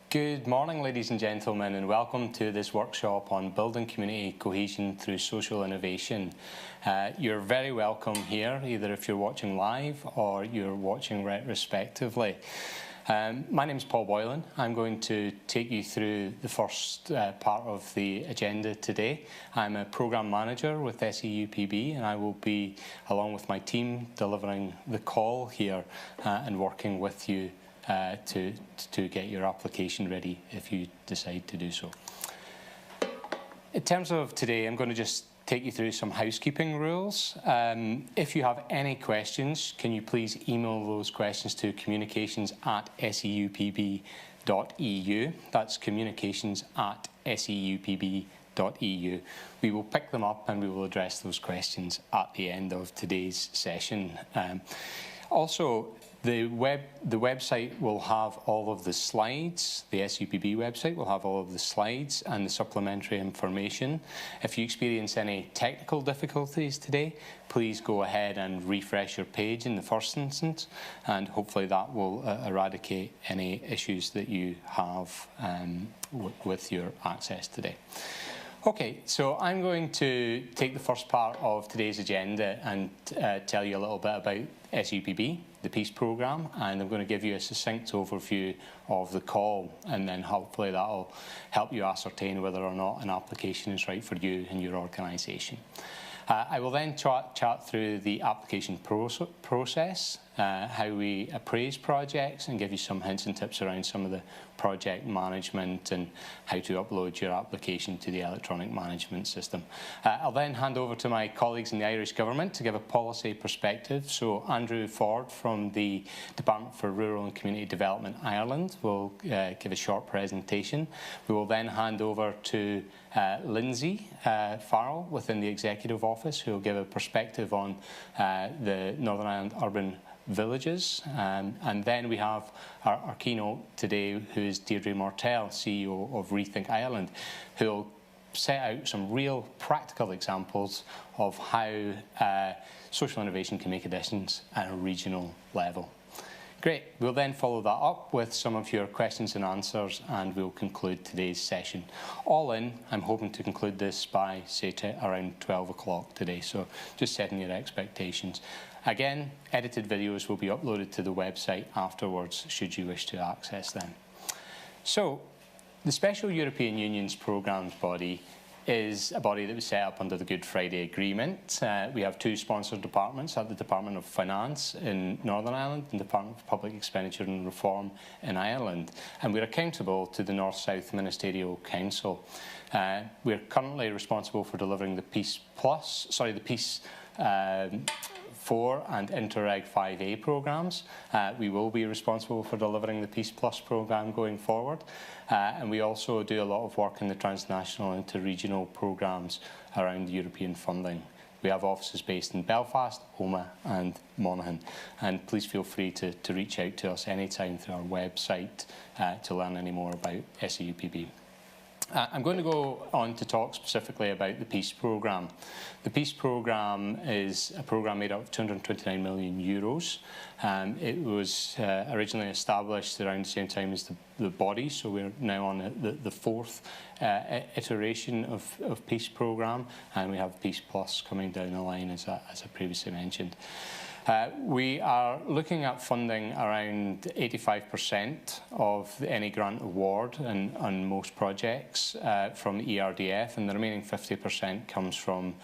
Good morning, ladies and gentlemen, and welcome to this workshop on building community cohesion through social innovation. You're very welcome here, either if you're watching live or you're watching retrospectively. My name is Paul Boylan. I'm going to take you through the first part of the agenda today. I'm a Programme Manager with SEUPB, and I will be, along with my team, delivering the call here and working with you to get your application ready if you decide to do so. In terms of today, I'm going to just take you through some housekeeping rules. If you have any questions, can you please email those questions to communications@seupb.eu. That's communications@seupb.eu. We will pick them up and we will address those questions at the end of today's session. Also, the website will have all of the slides. The SEUPB website will have all of the slides and the supplementary information. If you experience any technical difficulties today, please go ahead and refresh your page in the first instance, and hopefully that will eradicate any issues that you have with your access today. Okay, so I'm going to take the first part of today's agenda and tell you a little bit about SEUPB, the Peace Programme, and I'm going to give you a succinct overview of the call, and then hopefully that will help you ascertain whether or not an application is right for you and your organisation. I will then chat through the application process, how we appraise projects, and give you some hints and tips around some of the project management and how to upload your application to the electronic management system. I'll then hand over to my colleagues in the Irish Government to give a policy perspective. So Andrew Ford from the Department for Rural and Community Development Ireland will give a short presentation. We will then hand over to Lindsay Farrell within the Executive Office, who will give a perspective on the Northern Ireland urban villages, and then we have our keynote today, who is Deirdre Mortel, CEO of Rethink Ireland, who will set out some real practical examples of how social innovation can make a difference at a regional level. Great. We'll then follow that up with some of your questions and answers, and we'll conclude today's session. All in, I'm hoping to conclude this by, say, around 12 o'clock today, so just setting your expectations. Again, edited videos will be uploaded to the website afterwards, should you wish to access them. So, the Special European Union's Programmes Body is a body that was set up under the Good Friday Agreement. We have two sponsored departments, the Department of Finance in Northern Ireland and the Department of Public Expenditure and Reform in Ireland. And we're accountable to the North-South Ministerial Council. We're currently responsible for delivering the Peace 4 and Interreg 5A programmes. We will be responsible for delivering the Peace Plus programme going forward. And we also do a lot of work in the transnational and interregional programmes around European funding. We have offices based in Belfast, Omagh and Monaghan. And please feel free to reach out to us anytime through our website to learn any more about SEUPB. I'm going to go on to talk specifically about the Peace Programme. The Peace Programme is a programme made up of €229 million. It was originally established around the same time as the body, so we're now on the fourth iteration of Peace Programme, and we have Peace Plus coming down the line, as I previously mentioned. We are looking at funding around 85% of any grant award on most projects from the ERDF, and the remaining 50% comes from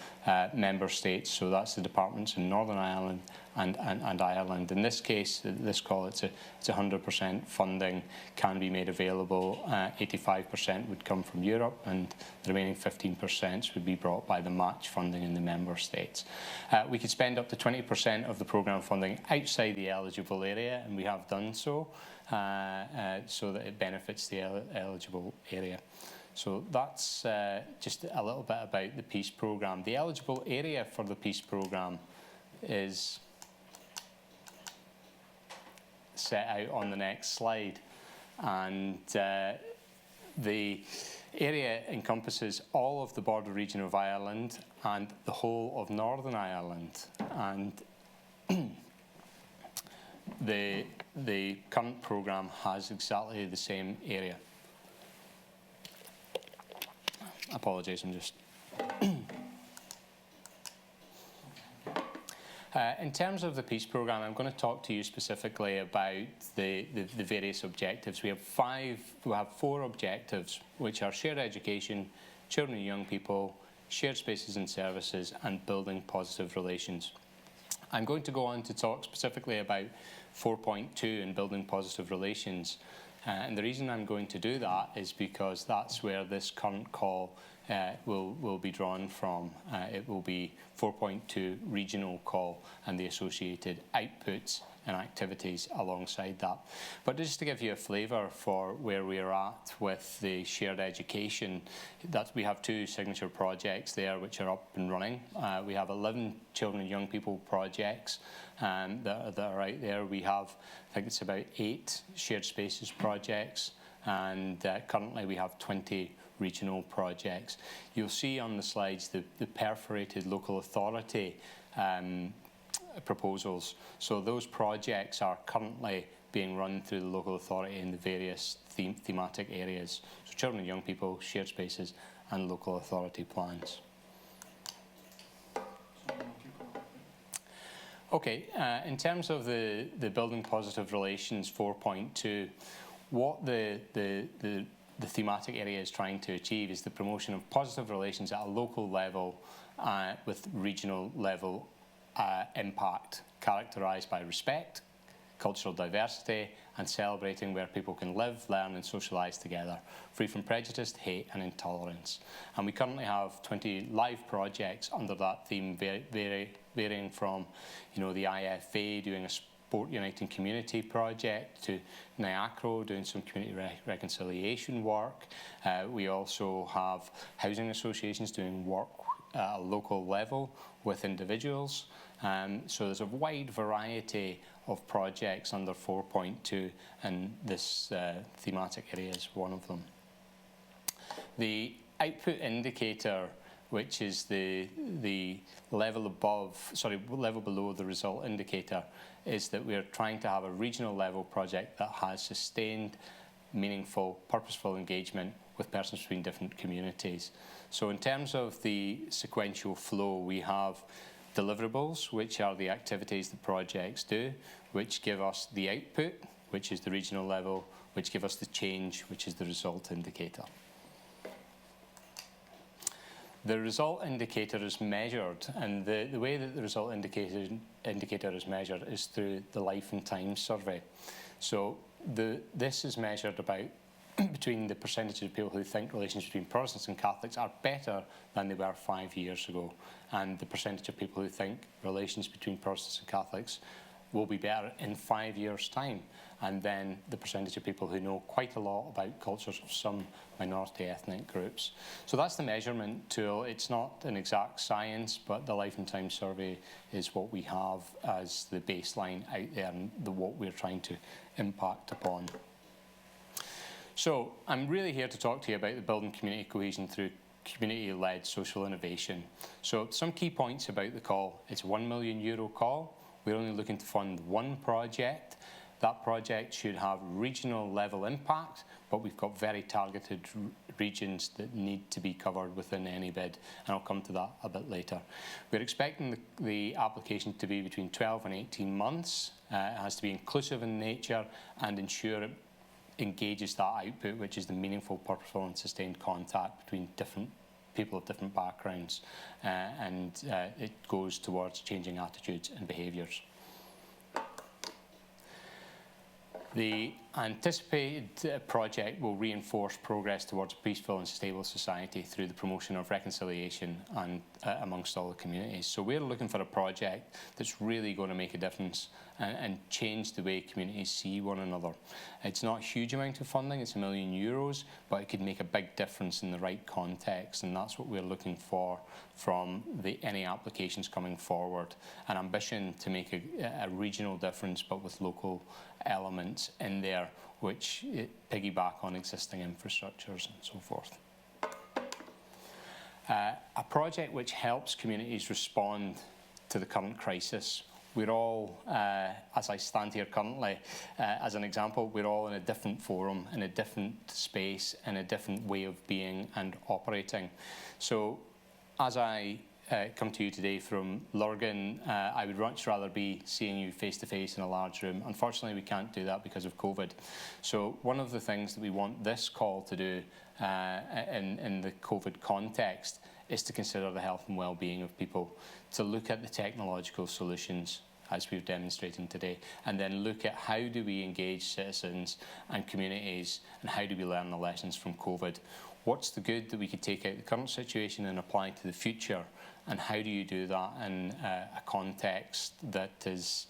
member states, so that's the departments in Northern Ireland and Ireland. In this case, this call, it's 100% funding can be made available. 85% would come from Europe, and the remaining 15% would be brought by the match funding in the member states. We could spend up to 20% of the programme funding outside the eligible area, and we have done so, so that it benefits the eligible area. So that's just a little bit about the Peace Programme. The eligible area for the Peace Programme is set out on the next slide, and the area encompasses all of the border region of Ireland and the whole of Northern Ireland, and the current programme has exactly the same area. Apologies, I'm just... In terms of the PEACE programme, I'm going to talk to you specifically about the various objectives. We have 4 objectives, which are shared education, children and young people, shared spaces and services, and building positive relations. I'm going to go on to talk specifically about 4.2 and building positive relations. And the reason I'm going to do that is because that's where this current call will be drawn from. It will be 4.2 regional call and the associated outputs and activities alongside that. But just to give you a flavour for where we're at with the shared education, that we have 2 signature projects there which are up and running. We have 11 children and young people projects that are out there. We have, I think it's about 8 shared spaces projects, and currently we have 20 regional projects. You'll see on the slides the perforated local authority proposals. So those projects are currently being run through the local authority in the various thematic areas. So children and young people, shared spaces, and local authority plans. Okay, in terms of the building positive relations 4.2, what the thematic area is trying to achieve is the promotion of positive relations at a local level with regional level impact, characterised by respect, cultural diversity, and celebrating where people can live, learn and socialise together, free from prejudice, hate and intolerance. And we currently have 20 live projects under that theme, varying from, the IFA doing a Sport Uniting Community project to NIACRO doing some community reconciliation work. We also have housing associations doing work at a local level with individuals. So there's a wide variety of projects under 4.2, and this thematic area is one of them. The output indicator, which is the level below the result indicator, is that we're trying to have a regional level project that has sustained, meaningful, purposeful engagement with persons between different communities. So in terms of the sequential flow, we have deliverables, which are the activities the projects do, which give us the output, which is the regional level, which give us the change, which is the result indicator. The result indicator is measured, and the way that the result indicator is measured is through the Life and Time survey. So this is measured about between the percentage of people who think relations between Protestants and Catholics are better than they were 5 years ago, and the percentage of people who think relations between Protestants and Catholics will be better in 5 years' time, and then the percentage of people who know quite a lot about cultures of some minority ethnic groups. So that's the measurement tool. It's not an exact science, but the Life and Time survey is what we have as the baseline out there and what we're trying to impact upon. So I'm really here to talk to you about the building community cohesion through community-led social innovation. So some key points about the call. It's a €1 million call. We're only looking to fund one project. That project should have regional level impact, but we've got very targeted regions that need to be covered within any bid, and I'll come to that a bit later. We're expecting the application to be between 12 and 18 months. It has to be inclusive in nature and ensure it engages that output, which is the meaningful, purposeful and sustained contact between different people of different backgrounds, and it goes towards changing attitudes and behaviours. The anticipated project will reinforce progress towards a peaceful and stable society through the promotion of reconciliation and amongst all the communities. So we're looking for a project that's really going to make a difference and change the way communities see one another. It's not a huge amount of funding, it's €1 million, but it could make a big difference in the right context, and that's what we're looking for from any applications coming forward. An ambition to make a regional difference, but with local elements in there which piggyback on existing infrastructures and so forth. A project which helps communities respond to the current crisis we're all, as I stand here currently, as an example, we're all in a different forum, in a different space, in a different way of being and operating. So as I come to you today from Lurgan, I would much rather be seeing you face to face in a large room. Unfortunately, we can't do that because of COVID. So one of the things that we want this call to do in the COVID context is to consider the health and well-being of people, to look at the technological solutions as we're demonstrating today, and then look at how do we engage citizens and communities, and how do we learn the lessons from COVID. What's the good that we could take out of the current situation and apply to the future, and how do you do that in a context that is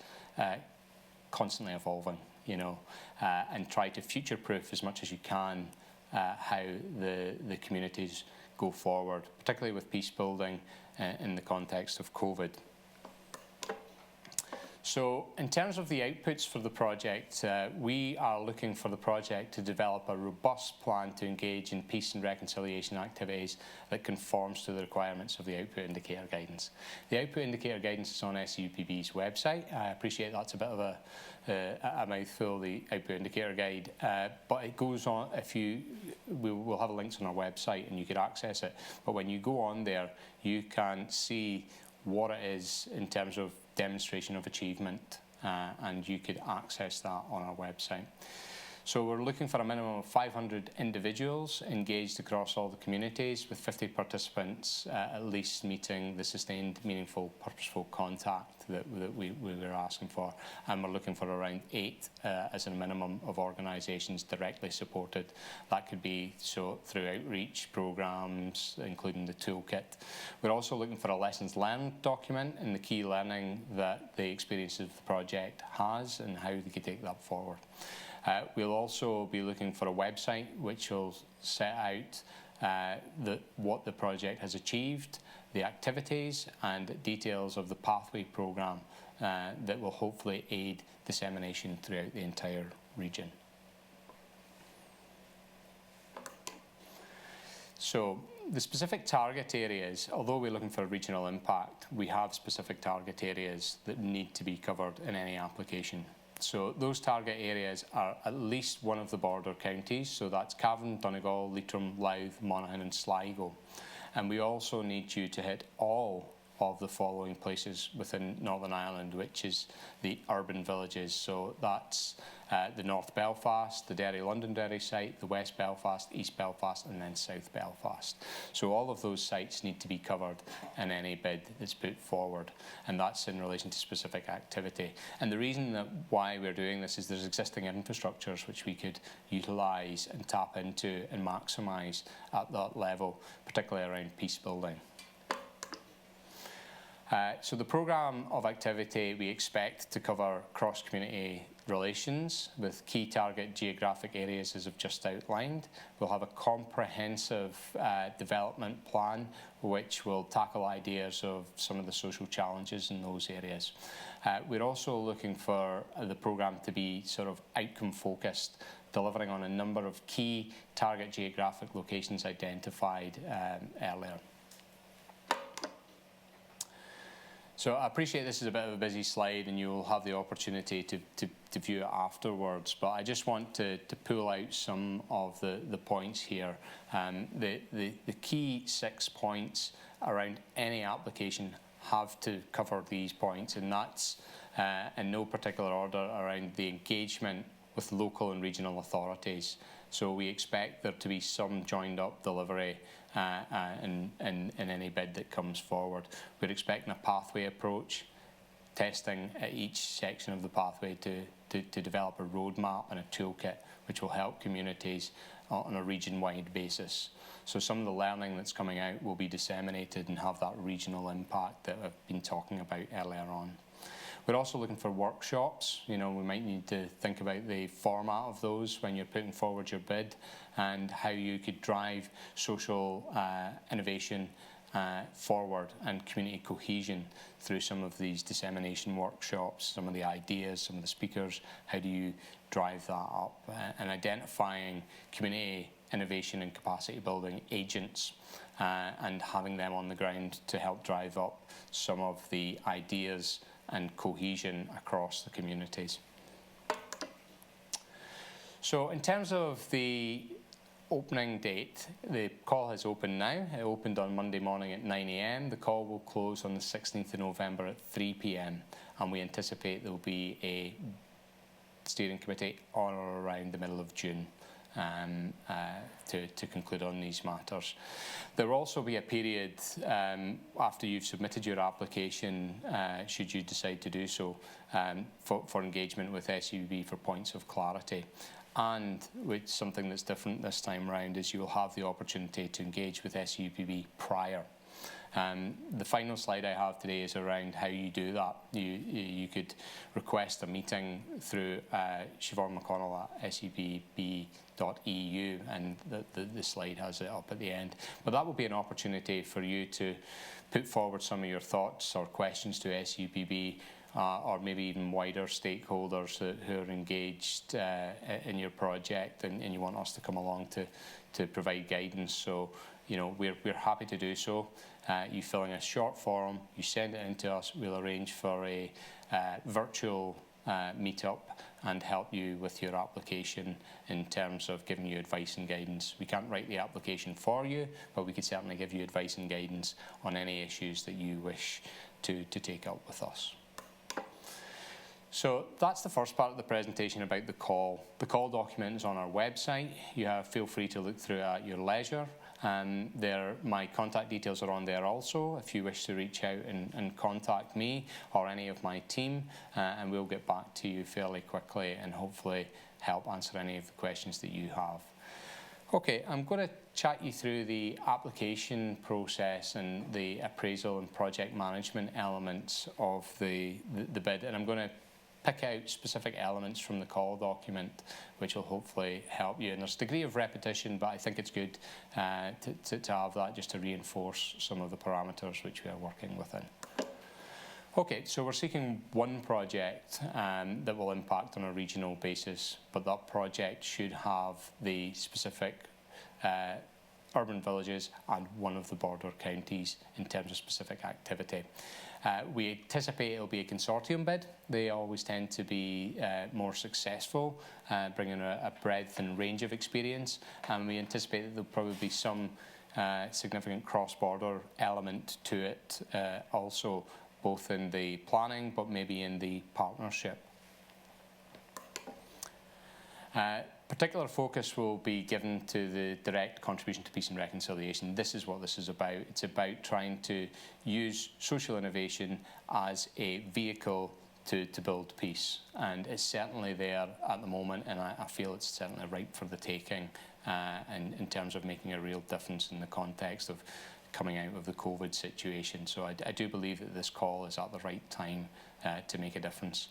constantly evolving, you know, and try to future-proof as much as you can how the communities go forward, particularly with peace building in the context of COVID. So in terms of the outputs for the project, we are looking for the project to develop a robust plan to engage in peace and reconciliation activities that conforms to the requirements of the Output Indicator Guidance. The Output Indicator Guidance is on SEUPB's website. I appreciate that's a bit of a mouthful, the Output Indicator Guide, but it goes on, we'll have links on our website and you could access it, but when you go on there, you can see what it is in terms of demonstration of achievement, and you could access that on our website. So we're looking for a minimum of 500 individuals engaged across all the communities, with 50 participants at least meeting the sustained, meaningful, purposeful contact that we were asking for. And we're looking for around 8 as a minimum of organisations directly supported. That could be so through outreach programmes, including the toolkit. We're also looking for a lessons learned document and the key learning that the experience of the project has and how they could take that forward. We'll also be looking for a website which will set out what the project has achieved, the activities and details of the pathway programme that will hopefully aid dissemination throughout the entire region. So the specific target areas, although we're looking for regional impact, we have specific target areas that need to be covered in any application. So those target areas are at least one of the border counties, so that's Cavan, Donegal, Leitrim, Louth, Monaghan and Sligo. And we also need you to hit all of the following places within Northern Ireland, which is the urban villages. So that's the North Belfast, the Derry-Londonderry site, the West Belfast, East Belfast and then South Belfast. So all of those sites need to be covered in any bid that's put forward, and that's in relation to specific activity. And the reason that why we're doing this is there's existing infrastructures which we could utilise and tap into and maximise at that level, particularly around peace building. So the programme of activity we expect to cover cross-community relations with key target geographic areas as I've just outlined. We'll have a comprehensive development plan which will tackle ideas of some of the social challenges in those areas. We're also looking for the programme to be sort of outcome focused, delivering on a number of key target geographic locations identified earlier. So I appreciate this is a bit of a busy slide and you'll have the opportunity to view it afterwards, but I just want to pull out some of the points here. The key 6 points around any application have to cover these points, and that's in no particular order around the engagement with local and regional authorities. So we expect there to be some joined up delivery in any bid that comes forward. We're expecting a pathway approach, testing at each section of the pathway to develop a roadmap and a toolkit which will help communities on a region-wide basis. So some of the learning that's coming out will be disseminated and have that regional impact that I've been talking about earlier on. We're also looking for workshops. You know, we might need to think about the format of those when you're putting forward your bid and how you could drive social innovation forward and community cohesion through some of these dissemination workshops, some of the ideas, some of the speakers. How do you drive that up? And identifying community innovation and capacity building agents and having them on the ground to help drive up some of the ideas and cohesion across the communities. So in terms of the opening date, the call has opened now. It opened on Monday morning at 9 AM. The call will close on the 16th of November at 3 PM, and we anticipate there will be a steering committee on or around the middle of June to conclude on these matters. There will also be a period after you've submitted your application, should you decide to do so, for engagement with SEUPB for points of clarity. And with something that's different this time round is you will have the opportunity to engage with SEUPB prior. The final slide I have today is around how you do that. You could request a meeting through Siobhan McConnell at SEUPB.eu, and the slide has it up at the end. But that will be an opportunity for you to put forward some of your thoughts or questions to SEUPB, or maybe even wider stakeholders who are engaged in your project, and you want us to come along to provide guidance. So, you know, we're happy to do so. You fill in a short form, you send it in to us, we'll arrange for a virtual meet-up and help you with your application in terms of giving you advice and guidance. We can't write the application for you, but we could certainly give you advice and guidance on any issues that you wish to take up with us. So that's the first part of the presentation about the call. The call document is on our website. Feel free to look through it at your leisure. My contact details are on there also if you wish to reach out and contact me or any of my team, and we'll get back to you fairly quickly and hopefully help answer any of the questions that you have. Okay, I'm going to chat you through the application process and the appraisal and project management elements of the bid, and I'm going to pick out specific elements from the call document which will hopefully help you. And there's a degree of repetition, but I think it's good to have that just to reinforce some of the parameters which we are working within. Okay, so we're seeking one project that will impact on a regional basis, but that project should have the specific urban villages and one of the border counties in terms of specific activity. We anticipate it will be a consortium bid. They always tend to be more successful, bringing a breadth and range of experience, and we anticipate that there will probably be some significant cross-border element to it also, both in the planning but maybe in the partnership. Particular focus will be given to the direct contribution to peace and reconciliation. This is what this is about. It's about trying to use social innovation as a vehicle to build peace. And it's certainly there at the moment, and I feel it's certainly ripe for the taking in terms of making a real difference in the context of coming out of the COVID situation. So I do believe that this call is at the right time to make a difference.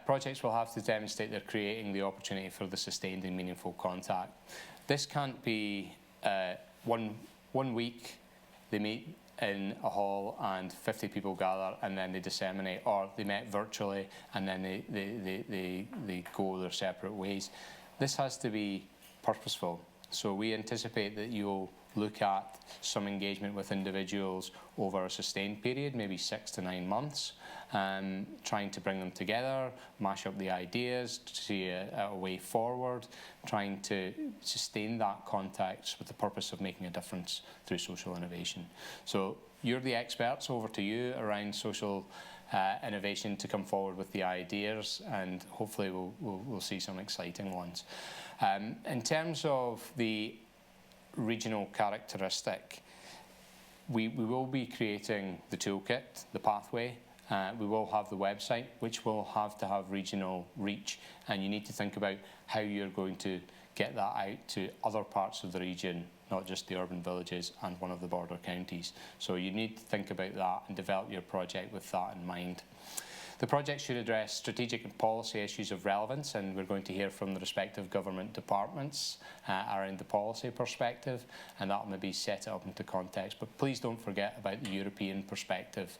Projects will have to demonstrate they're creating the opportunity for the sustained and meaningful contact. This can't be one week they meet in a hall and 50 people gather and then they disseminate, or they met virtually and then they go their separate ways. This has to be purposeful. So we anticipate that you'll look at some engagement with individuals over a sustained period, maybe 6 to 9 months, trying to bring them together, mash up the ideas, to see a way forward, trying to sustain that context with the purpose of making a difference through social innovation. So you're the experts, over to you around social innovation to come forward with the ideas, and hopefully we'll see some exciting ones. In terms of the regional characteristic, we will be creating the toolkit, the pathway. We will have the website, which will have to have regional reach, and you need to think about how you're going to get that out to other parts of the region, not just the urban villages and one of the border counties. So you need to think about that and develop your project with that in mind. The project should address strategic and policy issues of relevance, and we're going to hear from the respective government departments around the policy perspective, and that will maybe set it up into context. But please don't forget about the European perspective.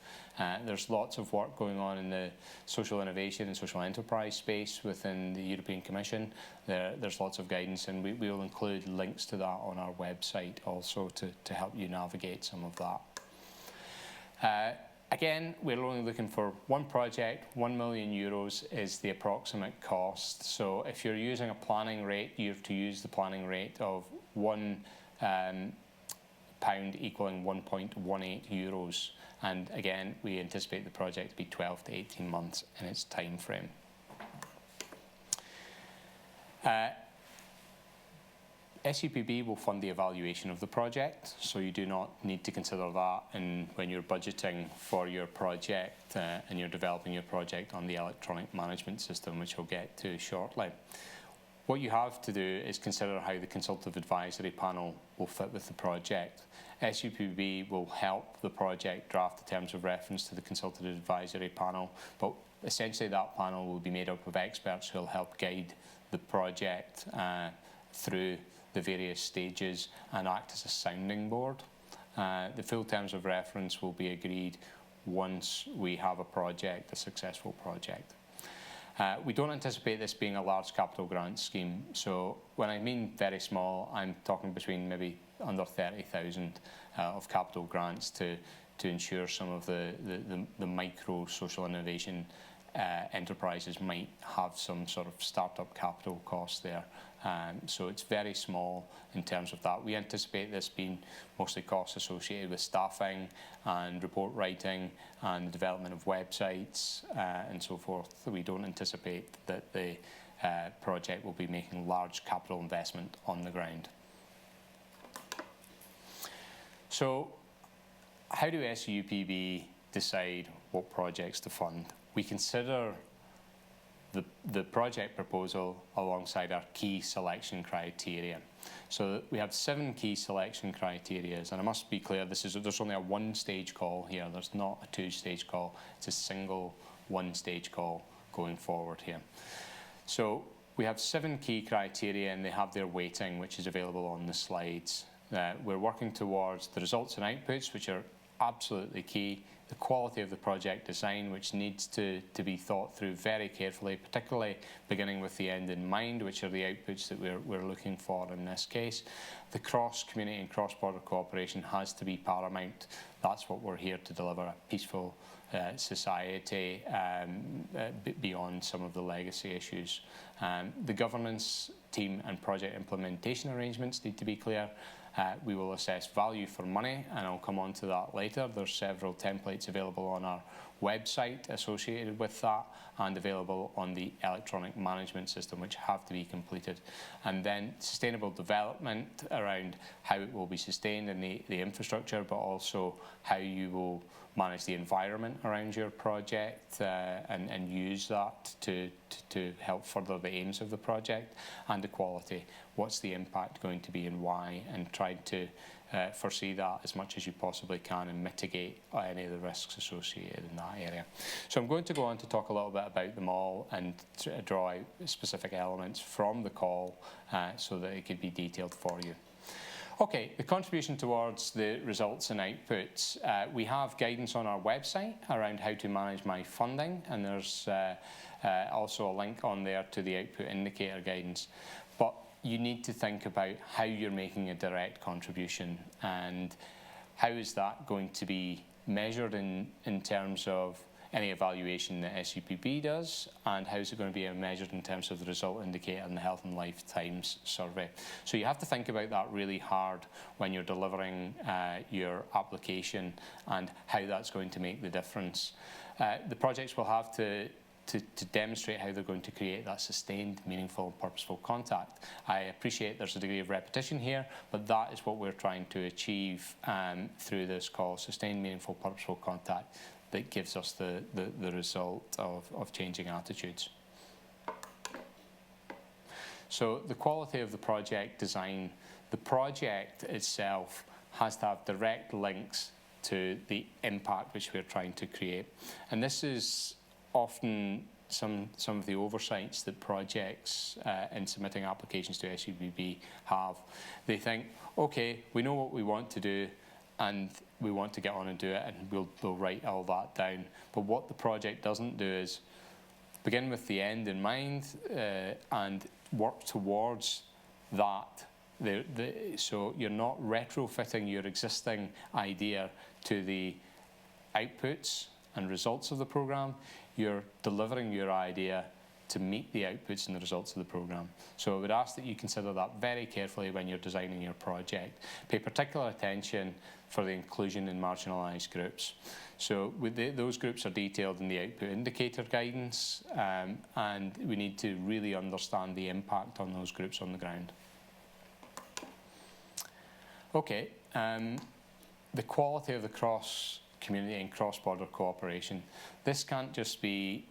There's lots of work going on in the social innovation and social enterprise space within the European Commission. There's lots of guidance, and we will include links to that on our website also to help you navigate some of that. Again, we're only looking for one project. €1 million is the approximate cost. So if you're using a planning rate, you have to use the planning rate of £1 equaling 1.18 euros. And again, we anticipate the project to be 12 to 18 months in its time frame. SEUPB will fund the evaluation of the project, so you do not need to consider that when you're budgeting for your project and you're developing your project on the electronic management system, which we'll get to shortly. What you have to do is consider how the consultative advisory panel will fit with the project. SEUPB will help the project draft the terms of reference to the consultative advisory panel, but essentially that panel will be made up of experts who will help guide the project through the various stages and act as a sounding board. The full terms of reference will be agreed once we have a successful project. We don't anticipate this being a large capital grant scheme, so when I mean very small, I'm talking between maybe under 30,000 of capital grants to ensure some of the micro social innovation enterprises might have some sort of startup capital cost there. So it's very small in terms of that. We anticipate this being mostly costs associated with staffing and report writing and the development of websites and so forth. We don't anticipate that the project will be making large capital investment on the ground. So how do SEUPB decide what projects to fund? We consider the project proposal alongside our key selection criteria. So we have 7 key selection criteria, and I must be clear, there's only a one-stage call here. There's not a two-stage call. It's a single one-stage call going forward here. So we have 7 key criteria, and they have their weighting, which is available on the slides. We're working towards the results and outputs, which are absolutely key. The quality of the project design, which needs to be thought through very carefully, particularly beginning with the end in mind, which are the outputs that we're looking for in this case. The cross-community and cross-border cooperation has to be paramount. That's what we're here to deliver, a peaceful society beyond some of the legacy issues. The governance team and project implementation arrangements need to be clear. We will assess value for money, and I'll come on to that later. There's several templates available on our website associated with that and available on the electronic management system, which have to be completed. And then sustainable development around how it will be sustained in the infrastructure, but also how you will manage the environment around your project and use that to help further the aims of the project, and the quality. What's the impact going to be and why, and try to foresee that as much as you possibly can and mitigate any of the risks associated in that area. So I'm going to go on to talk a little bit about them all and draw out specific elements from the call so that it could be detailed for you. Okay, the contribution towards the results and outputs. We have guidance on our website around how to manage my funding, and there's also a link on there to the output indicator guidance. But you need to think about how you're making a direct contribution and how is that going to be measured in terms of any evaluation that SEUPB does, and how is it going to be measured in terms of the result indicator and the health and lifetimes survey. So you have to think about that really hard when you're delivering your application and how that's going to make the difference. The projects will have to demonstrate how they're going to create that sustained, meaningful, purposeful contact. I appreciate there's a degree of repetition here, but that is what we're trying to achieve through this call, sustained, meaningful, purposeful contact that gives us the result of changing attitudes. So the quality of the project design. The project itself has to have direct links to the impact which we're trying to create. And this is often some of the oversights that projects in submitting applications to SEUPB have. They think, okay, we know what we want to do and we want to get on and do it, and we'll write all that down. But what the project doesn't do is begin with the end in mind and work towards that. So you're not retrofitting your existing idea to the outputs and results of the programme, you're delivering your idea to meet the outputs and the results of the programme. So I would ask that you consider that very carefully when you're designing your project. Pay particular attention for the inclusion in marginalised groups. So those groups are detailed in the output indicator guidance, and we need to really understand the impact on those groups on the ground. Okay, the quality of the cross-community and cross-border cooperation. This can't just be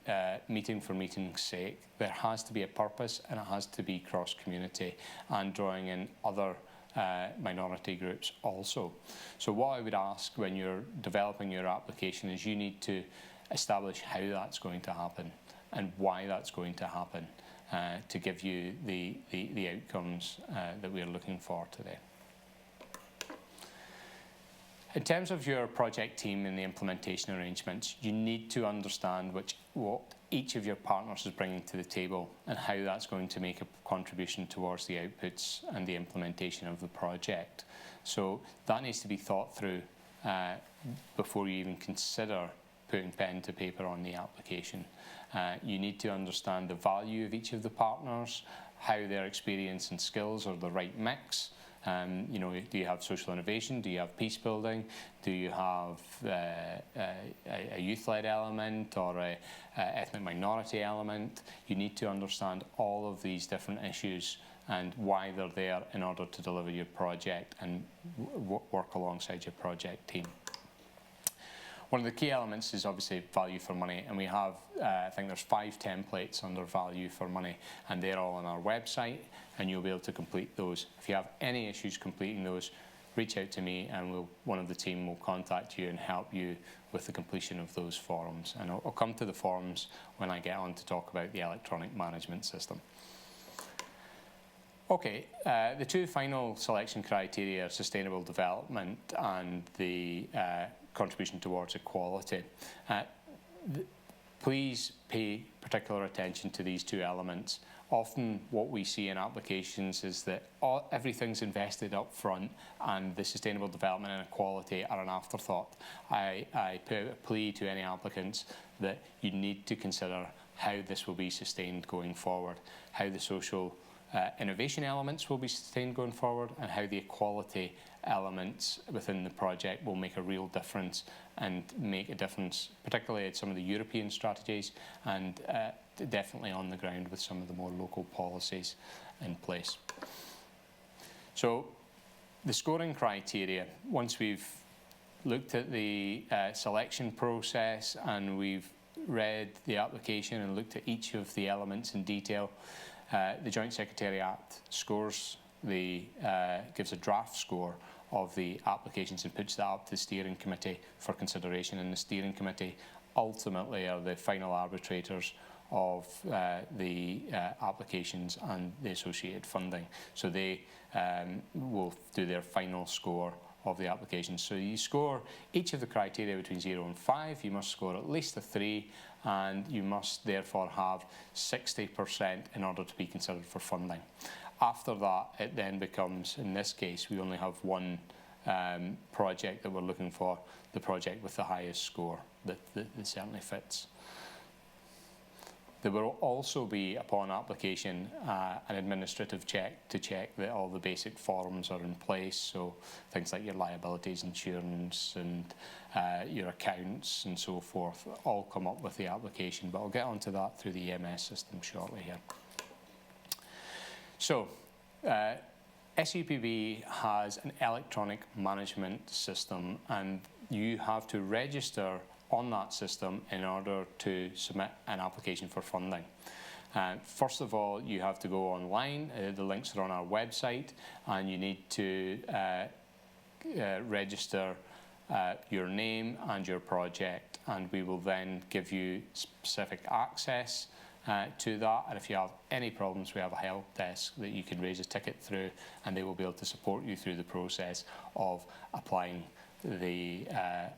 meeting for meeting's sake. There has to be a purpose, and it has to be cross-community and drawing in other minority groups also. So what I would ask when you're developing your application is you need to establish how that's going to happen and why that's going to happen to give you the outcomes that we're looking for today. In terms of your project team and the implementation arrangements, you need to understand what each of your partners is bringing to the table and how that's going to make a contribution towards the outputs and the implementation of the project. So that needs to be thought through before you even consider putting pen to paper on the application. You need to understand the value of each of the partners, how their experience and skills are the right mix. You know, do you have social innovation? Do you have peace building? Do you have a youth-led element or a ethnic minority element? You need to understand all of these different issues and why they're there in order to deliver your project and work alongside your project team. One of the key elements is obviously value for money, and we have, I think there's 5 templates under value for money, and they're all on our website, and you'll be able to complete those. If you have any issues completing those, reach out to me, and one of the team will contact you and help you with the completion of those forms. And I'll come to the forms when I get on to talk about the electronic management system. Okay, the 2 final selection criteria are sustainable development and the contribution towards equality. Please pay particular attention to these 2 elements. Often what we see in applications is that everything's invested up front and the sustainable development and equality are an afterthought. I put a plea to any applicants that you need to consider how this will be sustained going forward, how the social innovation elements will be sustained going forward, and how the equality elements within the project will make a real difference and make a difference, particularly at some of the European strategies and definitely on the ground with some of the more local policies in place. So the scoring criteria, once we've looked at the selection process and we've read the application and looked at each of the elements in detail, the Joint Secretariat scores gives a draft score of the applications and puts that up to the steering committee for consideration, and the steering committee ultimately are the final arbitrators of the applications and the associated funding. So they will do their final score of the application. So you score each of the criteria between 0 and 5. You must score at least a 3, and you must therefore have 60% in order to be considered for funding. After that, it then becomes, in this case, we only have one project that we're looking for, the project with the highest score that certainly fits. There will also be, upon application, an administrative check to check that all the basic forms are in place. So things like your liabilities insurance and your accounts and so forth all come up with the application. But I'll get onto that through the EMS system shortly here. So SEUPB has an electronic management system, and you have to register on that system in order to submit an application for funding. First of all, you have to go online. The links are on our website, and you need to register your name and your project, and we will then give you specific access to that. And if you have any problems, we have a help desk that you can raise a ticket through, and they will be able to support you through the process of applying the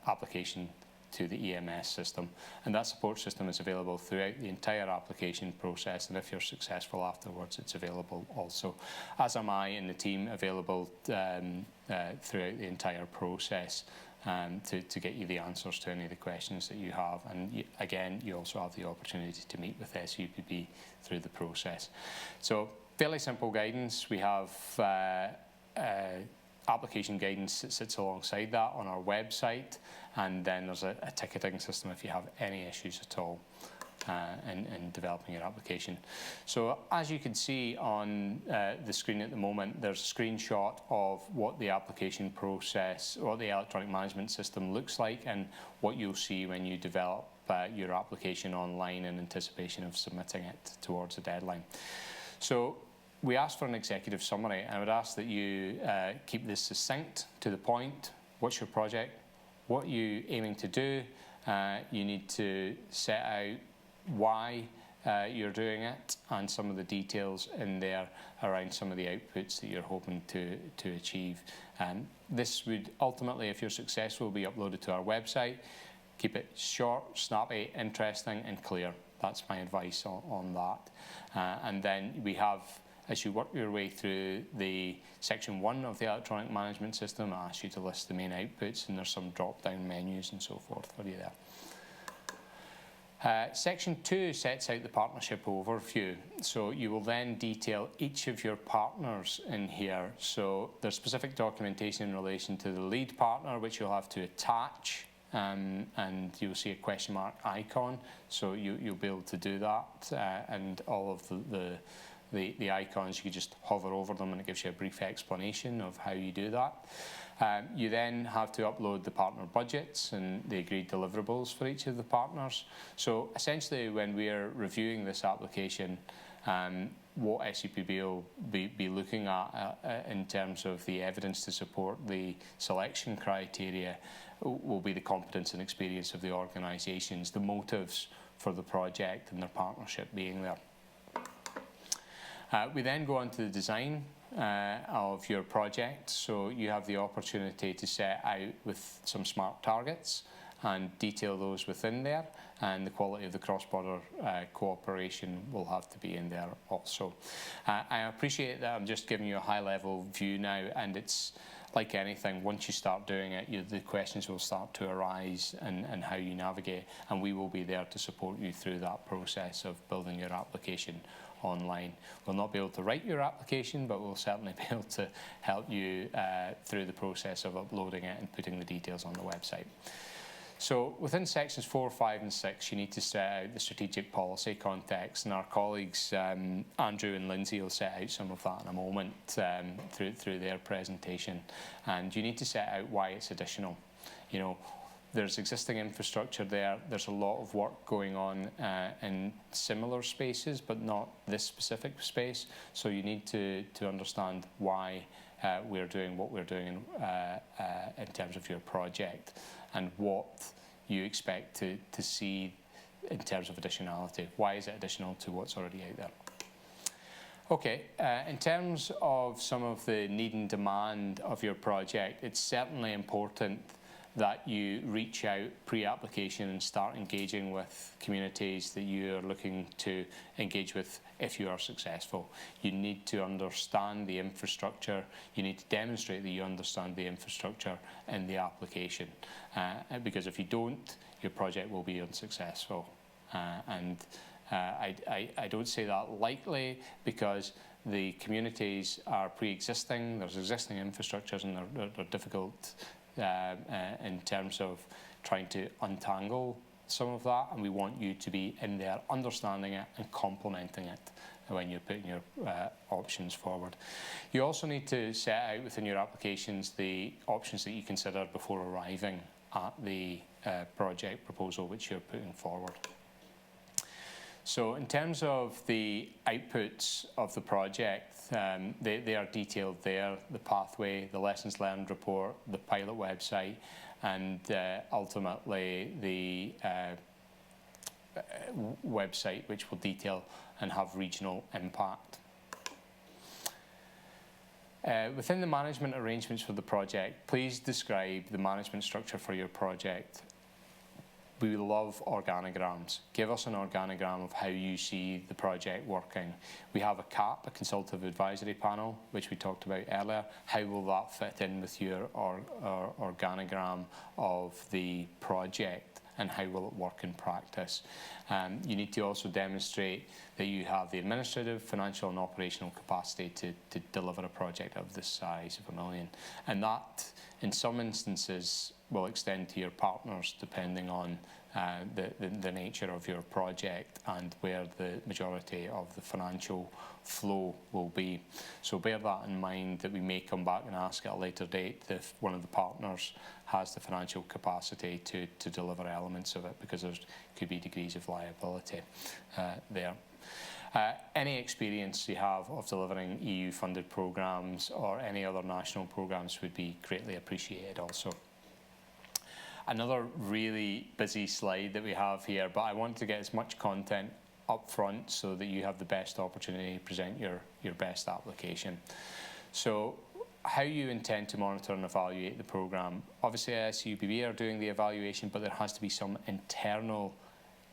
application to the EMS system. And that support system is available throughout the entire application process, and if you're successful afterwards, it's available also, as am I and the team, available throughout the entire process to get you the answers to any of the questions that you have. And again, you also have the opportunity to meet with SEUPB through the process. So fairly simple guidance. We have application guidance that sits alongside that on our website, and then there's a ticketing system if you have any issues at all in developing your application. So as you can see on the screen at the moment, there's a screenshot of what the application process or the electronic management system looks like, and what you'll see when you develop your application online in anticipation of submitting it towards a deadline. So we asked for an executive summary. I would ask that you keep this succinct, to the point. What's your project? What are you aiming to do? You need to set out why you're doing it, and some of the details in there around some of the outputs that you're hoping to achieve. This would ultimately, if you're successful, be uploaded to our website. Keep it short, snappy, interesting and clear. That's my advice on that. And then we have, as you work your way through the section 1 of the electronic management system, I ask you to list the main outputs, and there's some drop-down menus and so forth for you there. Section 2 sets out the partnership overview. So you will then detail each of your partners in here. So there's specific documentation in relation to the lead partner, which you'll have to attach, and you'll see a question mark icon. So you'll be able to do that, and all of the icons, you can just hover over them and it gives you a brief explanation of how you do that. You then have to upload the partner budgets and the agreed deliverables for each of the partners. So essentially, when we're reviewing this application, what SEUPB will be looking at in terms of the evidence to support the selection criteria will be the competence and experience of the organisations, the motives for the project and their partnership being there. We then go on to the design of your project. So you have the opportunity to set out with some SMART targets and detail those within there, and the quality of the cross-border cooperation will have to be in there also. I appreciate that I'm just giving you a high-level view now, and it's like anything, once you start doing it, the questions will start to arise, and how you navigate, and we will be there to support you through that process of building your application online. We'll not be able to write your application, but we'll certainly be able to help you through the process of uploading it and putting the details on the website. So within sections 4, 5 and 6, you need to set out the strategic policy context, and our colleagues Andrew and Lindsay will set out some of that in a moment through their presentation. And you need to set out why it's additional. You know, there's existing infrastructure there. There's a lot of work going on in similar spaces, but not this specific space. So you need to understand why we're doing what we're doing in terms of your project, and what you expect to see in terms of additionality. Why is it additional to what's already out there? Okay, in terms of some of the need and demand of your project, it's certainly important that you reach out pre-application and start engaging with communities that you are looking to engage with if you are successful. You need to understand the infrastructure. You need to demonstrate that you understand the infrastructure in the application, because if you don't, your project will be unsuccessful. I don't say that lightly, because the communities are pre-existing. There's existing infrastructures, and they're difficult in terms of trying to untangle some of that, and we want you to be in there understanding it and complementing it when you're putting your options forward. You also need to set out within your applications the options that you consider before arriving at the project proposal which you're putting forward. So in terms of the outputs of the project, they are detailed there: the pathway, the lessons learned report, the pilot website, and ultimately the website which will detail and have regional impact. Within the management arrangements for the project, please describe the management structure for your project. we love organograms. Give us an organogram of how you see the project working. We have a CAP, a consultative advisory panel, which we talked about earlier. How will that fit in with your organogram of the project, and how will it work in practice? You need to also demonstrate that you have the administrative, financial and operational capacity to deliver a project of this size of $1 million. And that, in some instances, will extend to your partners depending on the nature of your project and where the majority of the financial flow will be. So bear that in mind, that we may come back and ask at a later date if one of the partners has the financial capacity to deliver elements of it, because there could be degrees of liability there. Any experience you have of delivering EU-funded programmes or any other national programmes would be greatly appreciated also. Another really busy slide that we have here, but I want to get as much content up front so that you have the best opportunity to present your best application. So how you intend to monitor and evaluate the programme. Obviously SEUPB are doing the evaluation, but there has to be some internal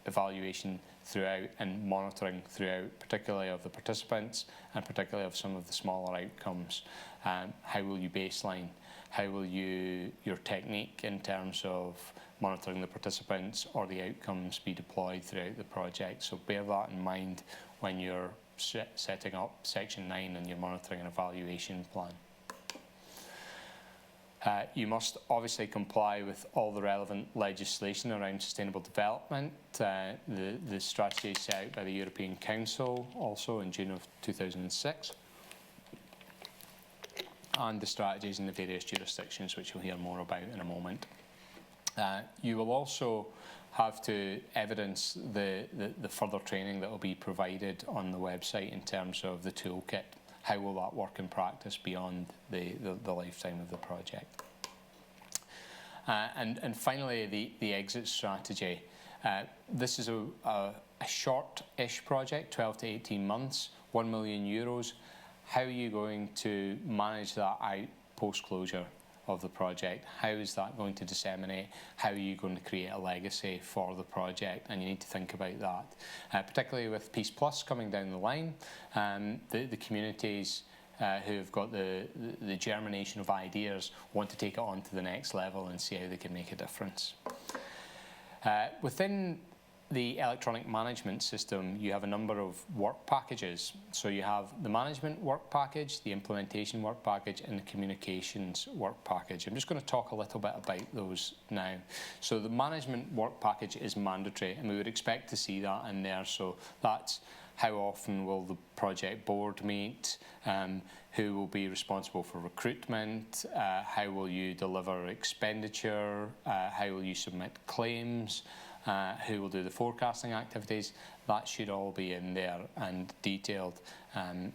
evaluation throughout and monitoring throughout, particularly of the participants and particularly of some of the smaller outcomes. How will you baseline? How will your technique in terms of monitoring the participants or the outcomes be deployed throughout the project? So bear that in mind when you're setting up Section 9 and your monitoring and evaluation plan. You must obviously comply with all the relevant legislation around sustainable development. The strategy is set out by the European Council also in June of 2006. And the strategies in the various jurisdictions, which we'll hear more about in a moment. You will also have to evidence the further training that will be provided on the website in terms of the toolkit. How will that work in practice beyond the lifetime of the project? And finally, the exit strategy. This is a short-ish project, 12 to 18 months, €1 million. How are you going to manage that out post-closure of the project? How is that going to disseminate? How are you going to create a legacy for the project? And you need to think about that. Particularly with Peace Plus coming down the line, the communities who have got the germination of ideas want to take it on to the next level and see how they can make a difference. Within the electronic management system, you have a number of work packages. So you have the management work package, the implementation work package, and the communications work package. I'm just going to talk a little bit about those now. So the management work package is mandatory, and we would expect to see that in there. So that's how often will the project board meet, who will be responsible for recruitment, how will you deliver expenditure, how will you submit claims, who will do the forecasting activities. That should all be in there and detailed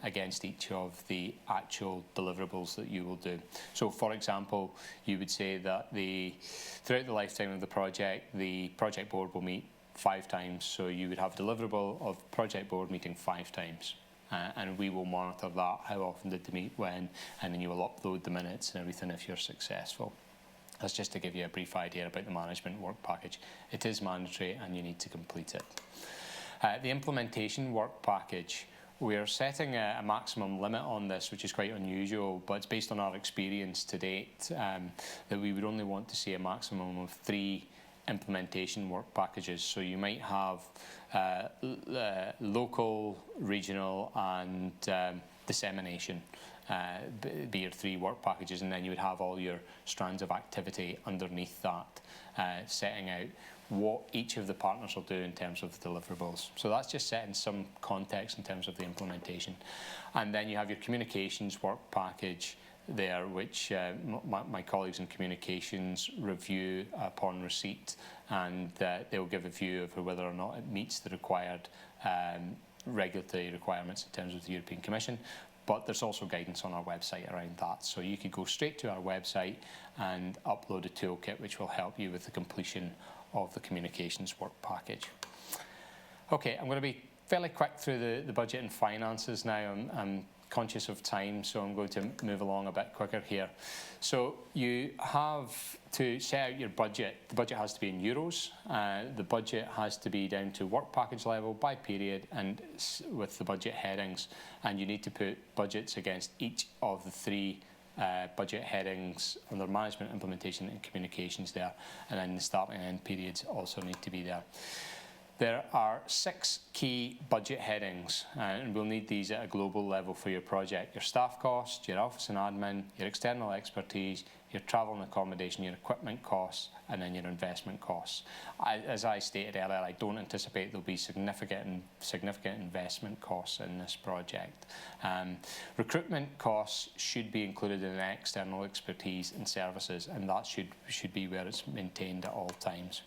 against each of the actual deliverables that you will do. So for example, you would say that throughout the lifetime of the project board will meet 5 times. So you would have deliverable of project board meeting 5 times. And we will monitor that, how often did they meet, when, and then you will upload the minutes and everything if you're successful. That's just to give you a brief idea about the management work package. It is mandatory and you need to complete it. The implementation work package, we're setting a maximum limit on this, which is quite unusual, but it's based on our experience to date, that we would only want to see a maximum of 3 implementation work packages. So you might have local, regional and dissemination. Be your 3 work packages, and then you would have all your strands of activity underneath that, setting out what each of the partners will do in terms of the deliverables. So that's just setting some context in terms of the implementation. And then you have your communications work package there, which my colleagues in communications review upon receipt, and they'll give a view of whether or not it meets the required regulatory requirements in terms of the European Commission. But there's also guidance on our website around that. So you could go straight to our website and upload a toolkit which will help you with the completion of the communications work package. Okay, I'm going to be fairly quick through the budget and finances now. I'm conscious of time, so I'm going to move along a bit quicker here. So you have to set out your budget. The budget has to be in euros. The budget has to be down to work package level by period and with the budget headings. And you need to put budgets against each of the three budget headings under management, implementation and communications there. And then the start and end periods also need to be there. There are 6 key budget headings, and we'll need these at a global level for your project. Your staff costs, your office and admin, your external expertise, your travel and accommodation, your equipment costs, and then your investment costs. As I stated earlier, I don't anticipate there'll be significant investment costs in this project. Recruitment costs should be included in external expertise and services, and that should be where it's maintained at all times.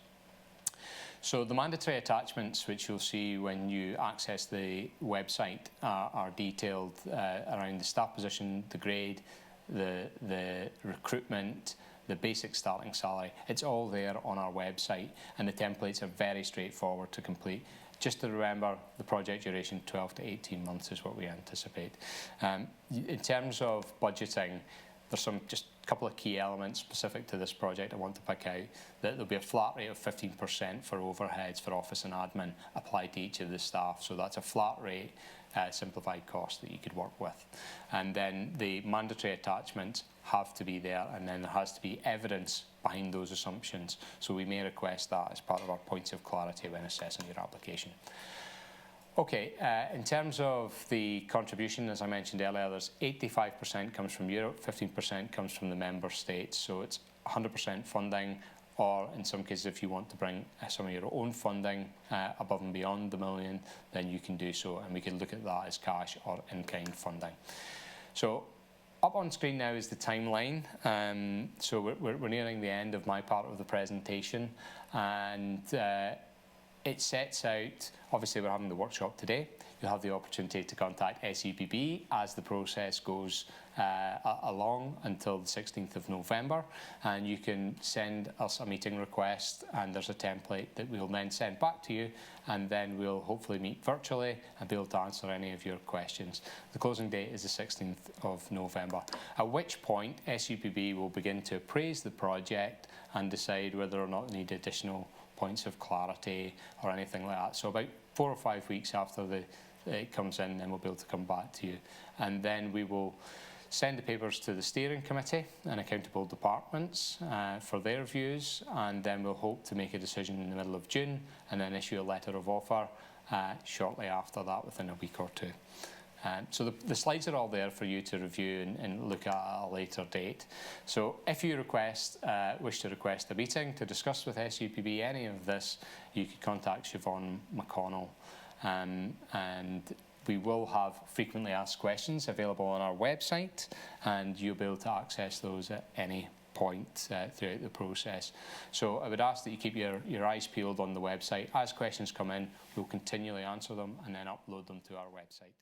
So the mandatory attachments, which you'll see when you access the website, are detailed around the staff position, the grade, the recruitment, the basic starting salary. It's all there on our website, and the templates are very straightforward to complete. Just to remember, the project duration, 12 to 18 months is what we anticipate. In terms of budgeting, there's just a couple of key elements specific to this project I want to pick out. That there'll be a flat rate of 15% for overheads for office and admin applied to each of the staff. So that's a flat rate, simplified cost that you could work with. And then the mandatory attachments have to be there, and then there has to be evidence behind those assumptions. So we may request that as part of our points of clarity when assessing your application. Okay, in terms of the contribution, as I mentioned earlier, there's 85% comes from Europe, 15% comes from the member states. So it's 100% funding, or in some cases, if you want to bring some of your own funding above and beyond the million, then you can do so, and we can look at that as cash or in-kind funding. So up on screen now is the timeline. So we're nearing the end of my part of the presentation, and it sets out, obviously we're having the workshop today. You'll have the opportunity to contact SEUPB as the process goes along until the 16th of November. And you can send us a meeting request, and there's a template that we'll then send back to you. And then we'll hopefully meet virtually and be able to answer any of your questions. The closing date is the 16th of November, at which point SEUPB will begin to appraise the project and decide whether or not they need additional points of clarity or anything like that. So about 4 or 5 weeks after it comes in, then we'll be able to come back to you. And then we will send the papers to the steering committee and accountable departments for their views, and then we'll hope to make a decision in the middle of June and then issue a letter of offer shortly after that, within a week or two. So the slides are all there for you to review and look at a later date. So if you wish to request a meeting to discuss with SEUPB any of this, you could contact Siobhan McConnell. And we will have frequently asked questions available on our website, and you'll be able to access those at any point throughout the process. So I would ask that you keep your eyes peeled on the website. As questions come in, we'll continually answer them and then upload them to our website.